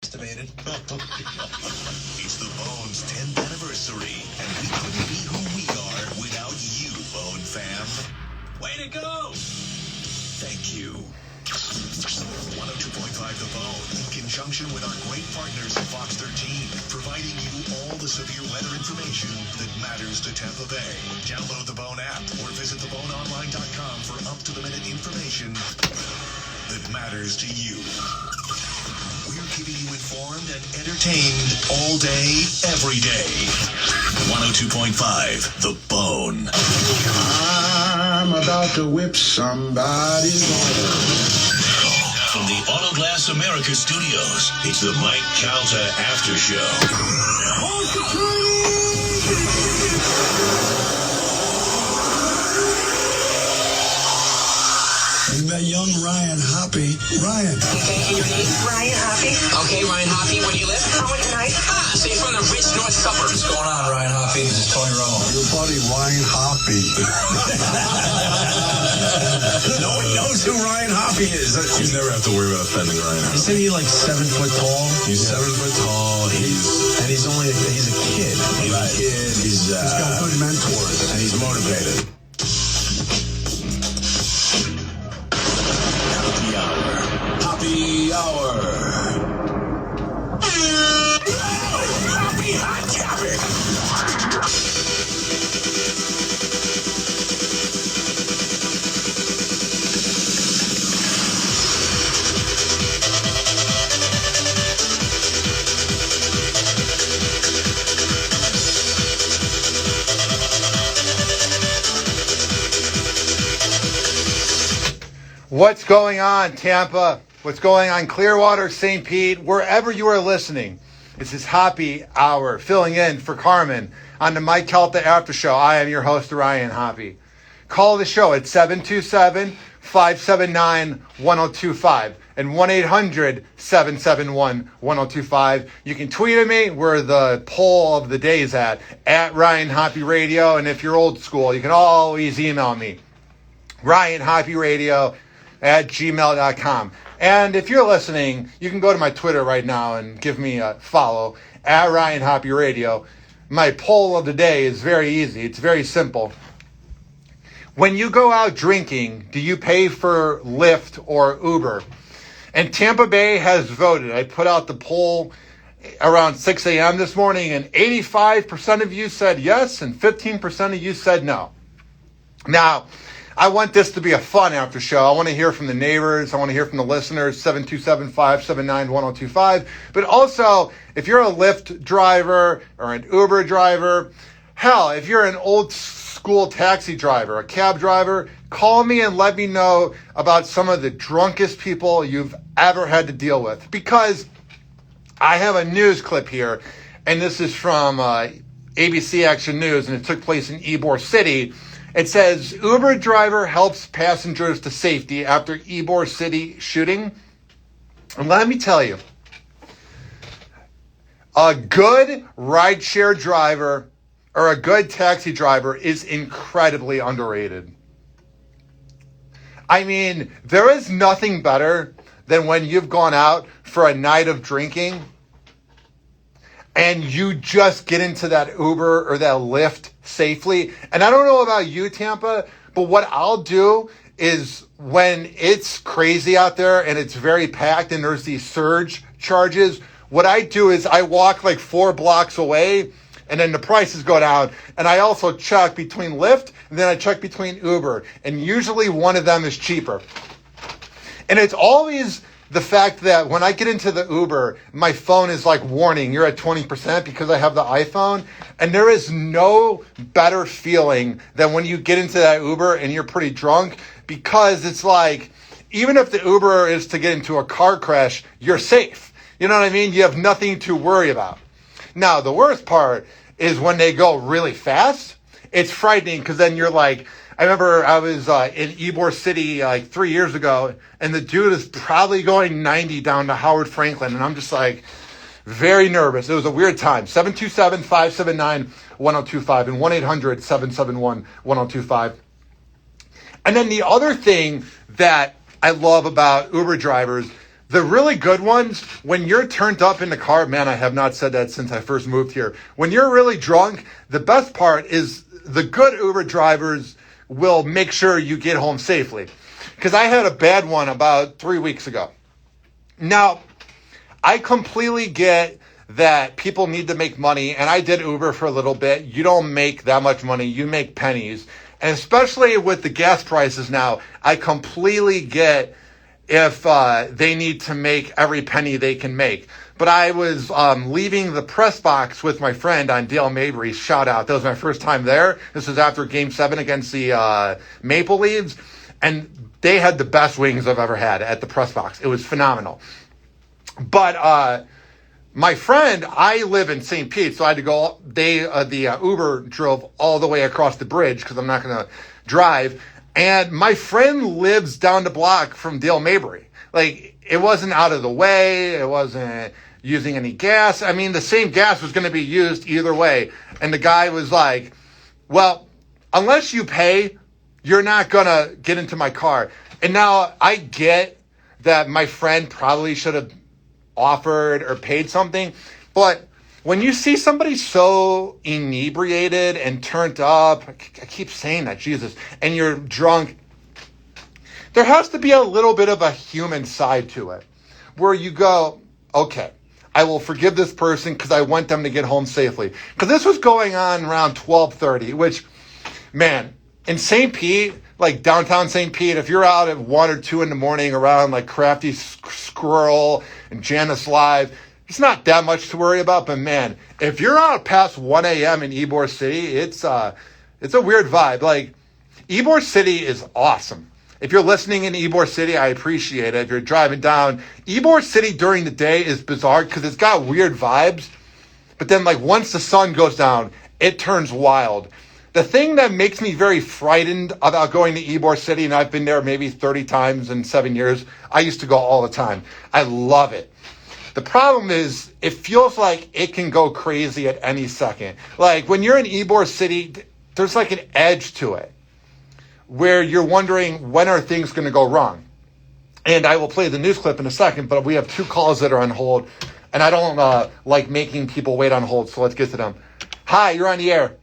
Estimated. It's the Bones 10th anniversary, and we couldn't be who we are without you, Bone fam. Way to go! Thank you. 102.5 The Bone, in conjunction with our great partners at Fox 13, providing you all the severe weather information that matters to Tampa Bay. Download the Bone app or visit theboneonline.com for up-to-the-minute information that matters to you. We're keeping you informed and entertained all day, every day. 102.5 The Bone. I'm about to whip somebody's bone. From the Autoglass America studios, it's the Mike Calta After Show. You met young Ryan Hoppe. Ryan. Okay, and your name? Ryan Hoppe. Okay, Ryan Hoppe, where do you live? How tonight? So you're from the rich north suburbs. What's going on, Ryan Hoppe? This is Tony Romo. Your buddy Ryan Hoppe. No one knows who Ryan Hoppe is. You never have to worry about offending Ryan Hoppe. Isn't he like 7 foot tall? He's 7 foot tall. He's a kid. He's a kid. He's got good mentors. And he's motivated. Happy hour. Happy hot topic. What's going on, Tampa? What's going on, Clearwater, St. Pete, wherever you are listening? This is Happy Hour, filling in for Carmen on the Mike Calta After Show. I am your host, Ryan Hoppe. Call the show at 727-579-1025 and 1-800-771-1025. You can tweet at me where the poll of the day is at Ryan Hoppe Radio. And if you're old school, you can always email me, ryanhopperadio@gmail.com. And if you're listening, you can go to my Twitter right now and give me a follow at Ryan Hoppe Radio. My poll of the day is very easy. It's very simple. When you go out drinking, do you pay for Lyft or Uber? And Tampa Bay has voted. I put out the poll around 6 a.m. this morning, and 85% of you said yes, and 15% of you said no. Now, I want this to be a fun after show. I want to hear from the neighbors. I want to hear from the listeners, 727-579-1025. But also, if you're a Lyft driver or an Uber driver, hell, if you're an old school taxi driver, a cab driver, call me and let me know about some of the drunkest people you've ever had to deal with. Because I have a news clip here, and this is from ABC Action News, and it took place in Ybor City. It says, Uber driver helps passengers to safety after Ybor City shooting. And let me tell you, a good rideshare driver or a good taxi driver is incredibly underrated. I mean, there is nothing better than when you've gone out for a night of drinking and you just get into that Uber or that Lyft safely. And I don't know about you, Tampa, but what I'll do is when it's crazy out there and it's very packed and there's these surge charges, what I do is I walk like 4 blocks away and then the prices go down. And I also check between Lyft and then I check between Uber. And usually one of them is cheaper. And it's always the fact that when I get into the Uber, my phone is like warning, you're at 20% because I have the iPhone. And there is no better feeling than when you get into that Uber and you're pretty drunk, because it's like, even if the Uber is to get into a car crash, you're safe. You know what I mean? You have nothing to worry about. Now, the worst part is when they go really fast. It's frightening because then you're like, I remember I was in Ybor City like 3 years ago, and the dude is probably going 90 down to Howard Franklin, and I'm just like very nervous. It was a weird time. 727-579-1025 and 1-800-771-1025. And then the other thing that I love about Uber drivers, The really good ones, when you're turned up in the car, man, I have not said that since I first moved here. When you're really drunk, the best part is the good Uber drivers will make sure you get home safely. Because I had a bad one about 3 weeks ago. Now, I completely get that people need to make money, and I did Uber for a little bit. You don't make that much money. You make pennies. And especially with the gas prices now, I completely get if they need to make every penny they can make. But I was leaving the press box with my friend on Dale Mabry's. Shout out. That was my first time there. This was after Game 7 against the Maple Leafs. And they had the best wings I've ever had at the press box. It was phenomenal. But my friend, I live in St. Pete, so I had to go. The Uber drove all the way across the bridge because I'm not going to drive. And my friend lives down the block from Dale Mabry. Like, it wasn't out of the way. It wasn't using any gas. I mean, the same gas was going to be used either way. And the guy was like, well, unless you pay, you're not going to get into my car. And now I get that my friend probably should have offered or paid something. But when you see somebody so inebriated and turned up, I keep saying that, Jesus, and you're drunk, there has to be a little bit of a human side to it where you go, okay, I will forgive this person because I want them to get home safely. Because this was going on around 12:30, which, man, in St. Pete, like downtown St. Pete, if you're out at 1 or 2 in the morning around like Crafty Squirrel and Janice Live, it's not that much to worry about. But man, if you're out past 1 a.m. in Ybor City, it's a weird vibe. Like, Ybor City is awesome. If you're listening in Ybor City, I appreciate it. If you're driving down, Ybor City during the day is bizarre because it's got weird vibes. But then, like, once the sun goes down, it turns wild. The thing that makes me very frightened about going to Ybor City, and I've been there maybe 30 times in 7 years, I used to go all the time. I love it. The problem is, it feels like it can go crazy at any second. Like, when you're in Ybor City, there's like an edge to it where you're wondering, when are things going to go wrong? And I will play the news clip in a second, but we have 2 calls that are on hold, and I don't like making people wait on hold, so let's get to them. Hi, you're on the air.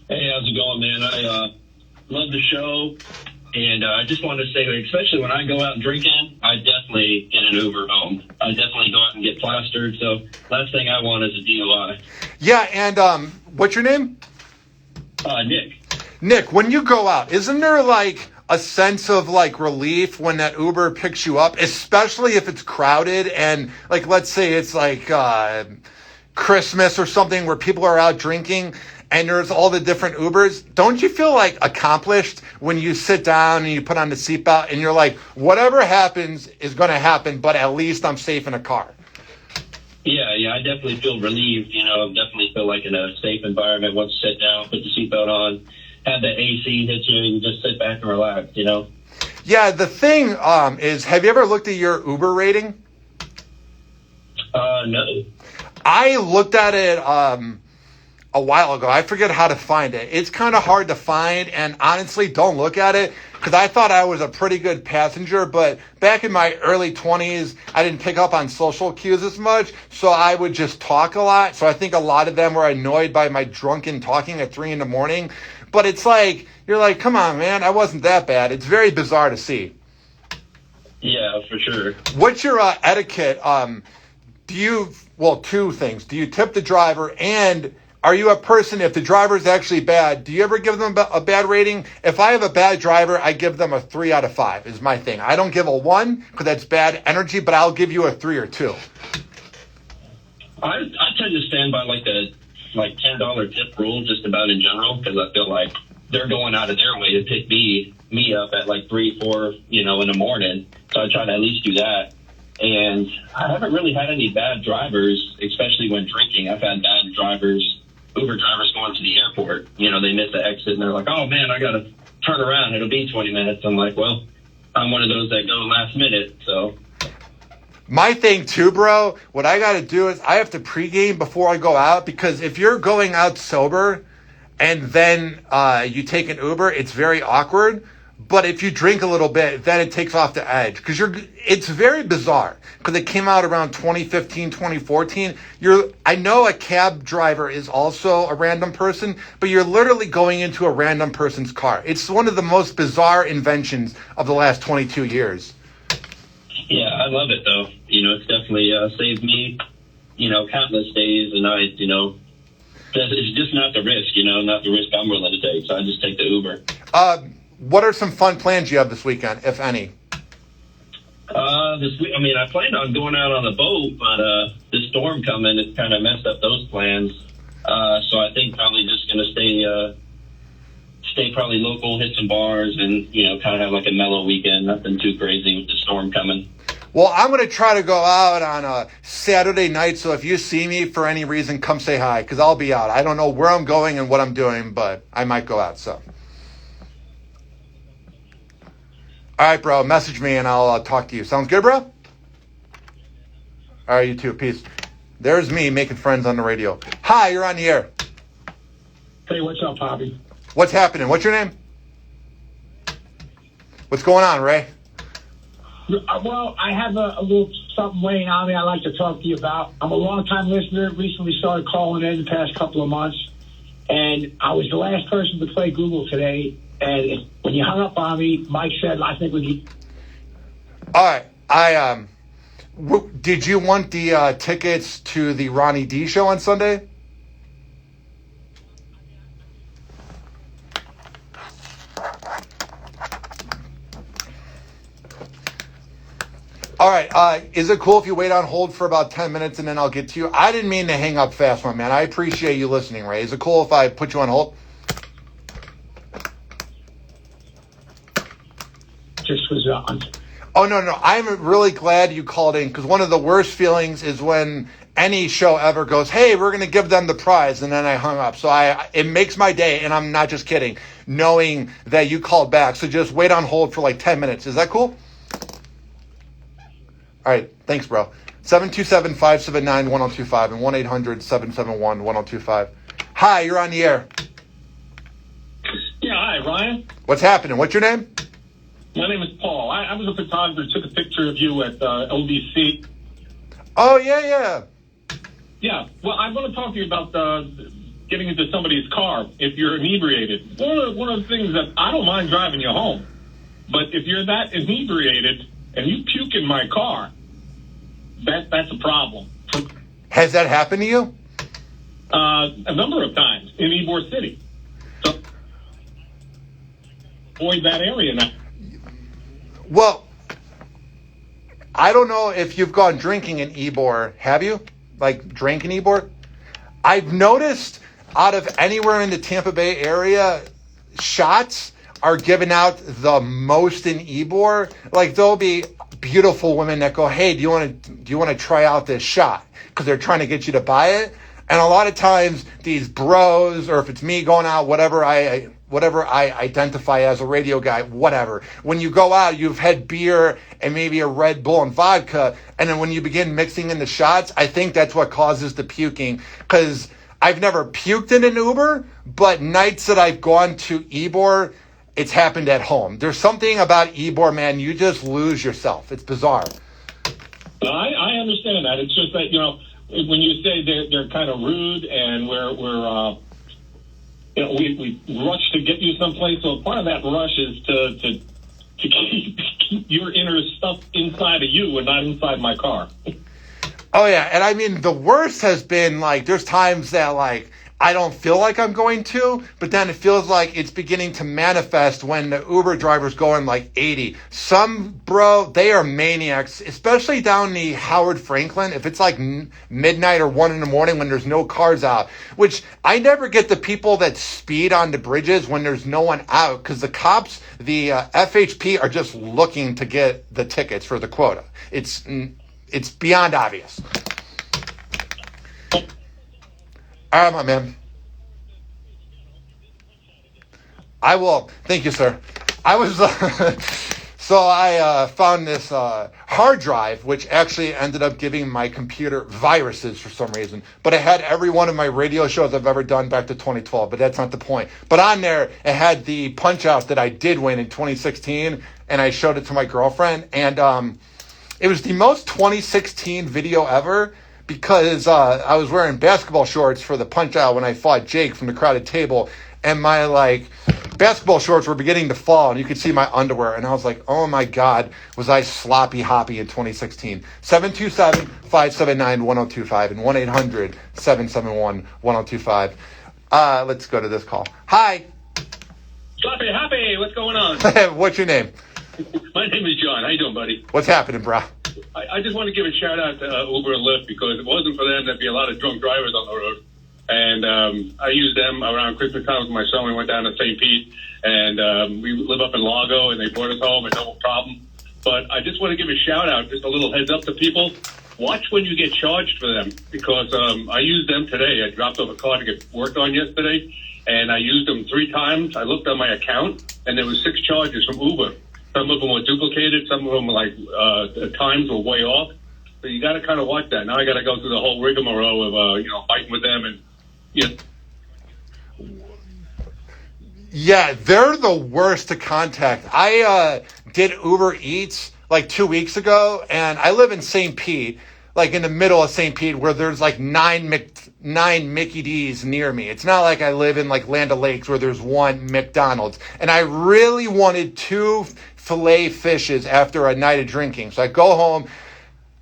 Hey, how's it going, man? I love the show, and I just wanted to say, especially when I go out drinking, I definitely get an Uber home. I definitely go out and get plastered, so last thing I want is a DUI. Yeah, and what's your name? Nick. Nick, when you go out, isn't there like a sense of like relief when that Uber picks you up, especially if it's crowded and like, let's say it's like Christmas or something where people are out drinking and there's all the different Ubers? Don't you feel like accomplished when you sit down and you put on the seatbelt and you're like, whatever happens is going to happen, but at least I'm safe in a car? Yeah, I definitely feel relieved. I definitely feel like in a safe environment. Once you sit down, put the seatbelt on, have the AC hit you, and just sit back and relax, Yeah, the thing is, have you ever looked at your Uber rating? No. I looked at it a while ago. I forget how to find it. It's kind of hard to find, and honestly, don't look at it because I thought I was a pretty good passenger, but back in my early 20s, I didn't pick up on social cues as much, so I would just talk a lot. So I think a lot of them were annoyed by my drunken talking at 3 a.m. But it's like, you're like, come on, man, I wasn't that bad. It's very bizarre to see. Yeah, for sure. What's your etiquette? Two things. Do you tip the driver, and are you a person, if the driver's actually bad, do you ever give them a bad rating? If I have a bad driver, I give them a 3 out of 5 is my thing. I don't give a 1 because that's bad energy, but I'll give you a 3 or 2. I tend to stand by like the $10 tip rule just about in general, because I feel like they're going out of their way to pick me up at like 3, 4, in the morning. So I try to at least do that. And I haven't really had any bad drivers, especially when drinking. I've had bad Uber drivers going to the airport. They miss the exit and they're like, oh man, I got to turn around. It'll be 20 minutes. I'm like, well, I'm one of those that go last minute. So my thing too, bro, what I got to do is I have to pregame before I go out, because if you're going out sober and then you take an Uber, it's very awkward. But if you drink a little bit, then it takes off the edge. Because it's very bizarre. Because it came out around 2015, 2014. I know a cab driver is also a random person, but you're literally going into a random person's car. It's one of the most bizarre inventions of the last 22 years. Yeah, I love it, though. It's definitely saved me, countless days and nights, It's just not the risk, not the risk I'm willing to take. So I just take the Uber. What are some fun plans you have this weekend, if any? This week, I planned on going out on the boat, but this storm coming, it's kind of messed up those plans. So I think probably just going to stay probably local, hit some bars, and, kind of have like a mellow weekend. Nothing too crazy with the storm coming. Well, I'm going to try to go out on a Saturday night, so if you see me for any reason, come say hi, because I'll be out. I don't know where I'm going and what I'm doing, but I might go out, so. All right, bro, message me and I'll talk to you. Sounds good, bro? All right, you too. Peace. There's me making friends on the radio. Hi, you're on the air. Hey, what's up, Hoppy? What's happening? What's your name? What's going on, Ray? Well, I have a little something weighing on me I'd like to talk to you about. I'm a long-time listener. Recently started calling in the past couple of months. And I was the last person to play Google today. And when you hung up on me, Mike said, I think when you... All right. Did you want the tickets to the Ronnie D show on Sunday? All right. Is it cool if you wait on hold for about 10 minutes and then I'll get to you? I didn't mean to hang up fast, my man. I appreciate you listening, Ray. Is it cool if I put you on hold? Just was on. Oh, no. I'm really glad you called in because one of the worst feelings is when any show ever goes, hey, we're going to give them the prize, and then I hung up. So it makes my day, and I'm not just kidding, knowing that you called back. So just wait on hold for like 10 minutes. Is that cool? All right. Thanks, bro. 727-579-1025 and 1-800-771-1025. Hi, you're on the air. Yeah, hi, Ryan. What's happening? What's your name? My name is Paul. I was a photographer, took a picture of you at LBC. Oh, yeah. Yeah, well, I want to talk to you about getting into somebody's car if you're inebriated. One of the things that I don't mind driving you home, but if you're that inebriated and you puke in my car, that's a problem. Has that happened to you? A number of times in Ybor City. So avoid that area now. Well, I don't know if you've gone drinking in Ybor. Have you? Like, drank in Ybor? I've noticed out of anywhere in the Tampa Bay area, shots are given out the most in Ybor. Like, there'll be beautiful women that go, hey, do you want to try out this shot? Because they're trying to get you to buy it. And a lot of times, these bros, or if it's me going out, whatever I identify as a radio guy, whatever. When you go out, you've had beer and maybe a Red Bull and vodka, and then when you begin mixing in the shots, I think that's what causes the puking. Because I've never puked in an Uber, but nights that I've gone to Ybor, it's happened at home. There's something about Ybor, man, you just lose yourself. It's bizarre. I understand that. It's just that, when you say they're kind of rude and we rush to get you someplace. So part of that rush is to keep your inner stuff inside of you and not inside my car. Oh yeah, and I mean the worst has been like there's times that like I don't feel like I'm going to, but then it feels like it's beginning to manifest when the Uber driver's going like 80. Some, bro, they are maniacs, especially down the Howard Franklin. If it's like midnight or 1 a.m. when there's no cars out, which I never get the people that speed on the bridges when there's no one out because the cops, the FHP are just looking to get the tickets for the quota. It's beyond obvious. All right, my man. I will. Thank you, sir. I was... So I found this hard drive, which actually ended up giving my computer viruses for some reason. But it had every one of my radio shows I've ever done back to 2012, but that's not the point. But on there, it had the Punch-Out that I did win in 2016, and I showed it to my girlfriend. And it was the most 2016 video ever because I was wearing basketball shorts for the Punch-Out when I fought Jake from the Crowded Table. And my, basketball shorts were beginning to fall, and you could see my underwear. And I was like, oh, my God, was I sloppy hoppy in 2016. 727-579-1025 and 1-800-771-1025. Let's go to this call. Hi. Sloppy Hoppe, what's going on? What's your name? My name is John. How you doing, buddy? What's happening, brah? I just want to give a shout-out to Uber and Lyft because if it wasn't for them, there'd be a lot of drunk drivers on the road. And I used them around Christmas time with my son. We went down to St. Pete, and we live up in Lago, and they brought us home, and no problem. But I just want to give a shout-out, just a little heads up to people. Watch when you get charged for them, because I used them today. I dropped off a car to get worked on yesterday, and I used them 3 times. I looked on my account, and there was 6 charges from Uber. Some of them were duplicated. Some of them were the times were way off. So you got to kind of watch that. Now I got to go through the whole rigmarole of fighting with them and. Yeah, they're the worst to contact. I did Uber Eats 2 weeks ago, and I live in St. Pete, in the middle of St. Pete, where there's 9 Mickey D's near me. It's not like I live in Land O'Lakes where there's 1 McDonald's. And I really wanted 2 filet fishes after a night of drinking. So I go home,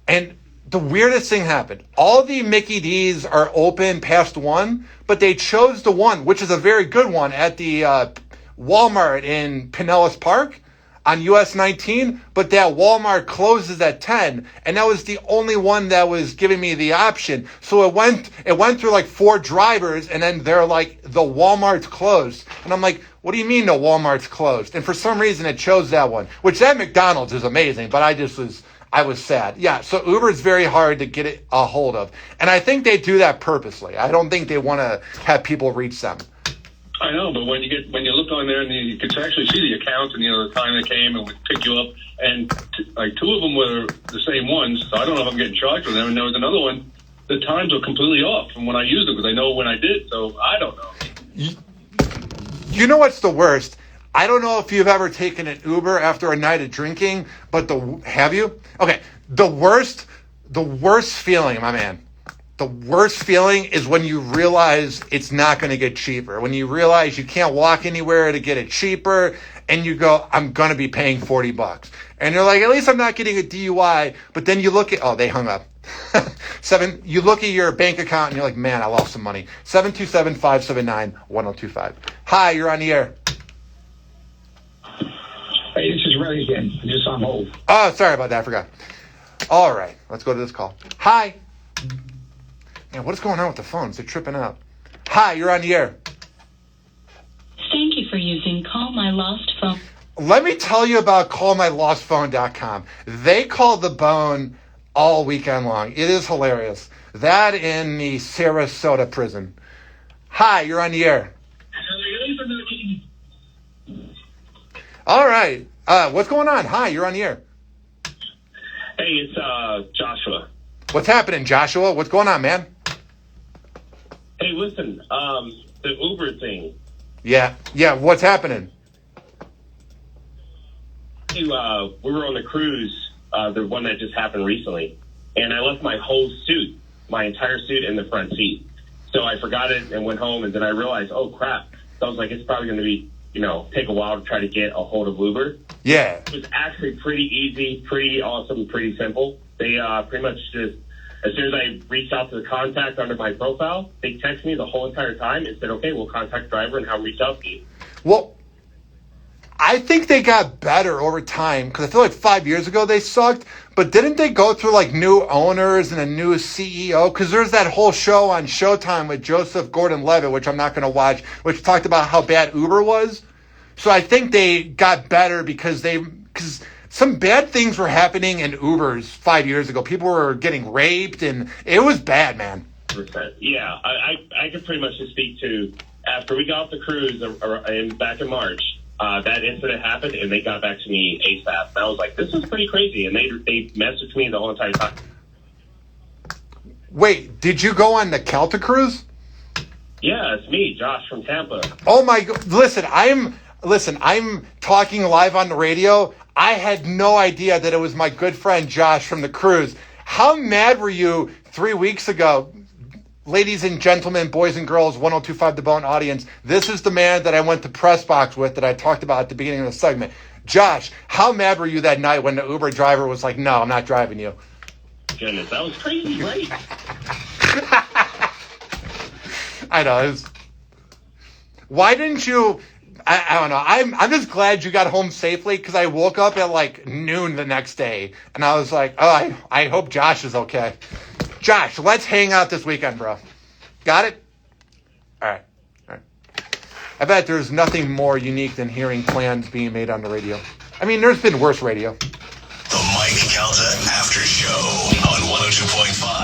and the weirdest thing happened. All the Mickey D's are open past 1, but they chose the one, which is a very good one, at the Walmart in Pinellas Park on US 19, but that Walmart closes at 10, and that was the only one that was giving me the option. So it went through 4 drivers, and then they're like, the Walmart's closed. And I'm like, what do you mean the Walmart's closed? And for some reason it chose that one, which that McDonald's is amazing, but I was sad. Yeah, so Uber is very hard to get a hold of. And I think they do that purposely. I don't think they want to have people reach them. I know, but when you look on there and you can actually see the accounts and the time they came and would pick you up, and 2 of them were the same ones, so I don't know if I'm getting charged with them. And there was another one, the times were completely off from when I used them because I know when I did, so I don't know. You know what's the worst? I don't know if you've ever taken an Uber after a night of drinking, but have you? Okay, the worst feeling, my man. The worst feeling is when you realize it's not going to get cheaper. When you realize you can't walk anywhere to get it cheaper, and you go, I'm going to be paying $40. And you're like, at least I'm not getting a DUI. But then you look at, they hung up. You look at your bank account and you're like, man, I lost some money. 727-579-1025. Hi, you're on the air. Hey, this is Ray again. I'm just on hold. Oh, sorry about that. I forgot. All right. Let's go to this call. Hi. Man, what is going on with the phones? They're tripping out. Hi, you're on the air. Thank you for using Call My Lost Phone. Let me tell you about callmylostphone.com. They call the bone all weekend long. It is hilarious. That in the Sarasota prison. Hi, you're on the air. All right. What's going on? Hi, you're on the air. Hey, it's Joshua. What's happening, Joshua? What's going on, man? Hey, listen, the Uber thing. Yeah, what's happening? We were on the cruise, the one that just happened recently, and I left my whole suit, my entire suit in the front seat. So I forgot it and went home, and then I realized, oh, crap. So I was like, it's probably going to be, take a while to try to get a hold of Uber. Yeah. It was actually pretty easy, pretty awesome, pretty simple. They pretty much just, as soon as I reached out to the contact under my profile, they texted me the whole entire time and said, okay, we'll contact driver and have reach out to you. Well, I think they got better over time because I feel like 5 years ago they sucked. But didn't they go through new owners and a new CEO? Because there's that whole show on Showtime with Joseph Gordon-Levitt, which I'm not going to watch, which talked about how bad Uber was. So I think they got better because some bad things were happening in Ubers 5 years ago. People were getting raped, and it was bad, man. Yeah, I could pretty much just speak to after we got off the cruise back in March. that incident happened, and they got back to me ASAP. And I was like, this is pretty crazy. And they messaged me the whole entire time. Wait, did you go on the Calta cruise? Yeah, it's me, Josh from Tampa. Oh my God! Listen, I'm talking live on the radio. I had no idea that it was my good friend Josh from the cruise. How mad were you 3 weeks ago? Ladies and gentlemen, boys and girls, 102.5 The Bone audience, this is the man that I went to press box with that I talked about at the beginning of the segment. Josh, how mad were you that night when the Uber driver was like, no, I'm not driving you? Goodness, that was crazy, right? I know. Why didn't you... I don't know. I'm just glad you got home safely because I woke up at like noon the next day and I was like, oh, I hope Josh is okay. Josh, let's hang out this weekend, bro. Got it? All right. I bet there's nothing more unique than hearing plans being made on the radio. I mean, there's been worse radio. The Mike Calta After Show on 102.5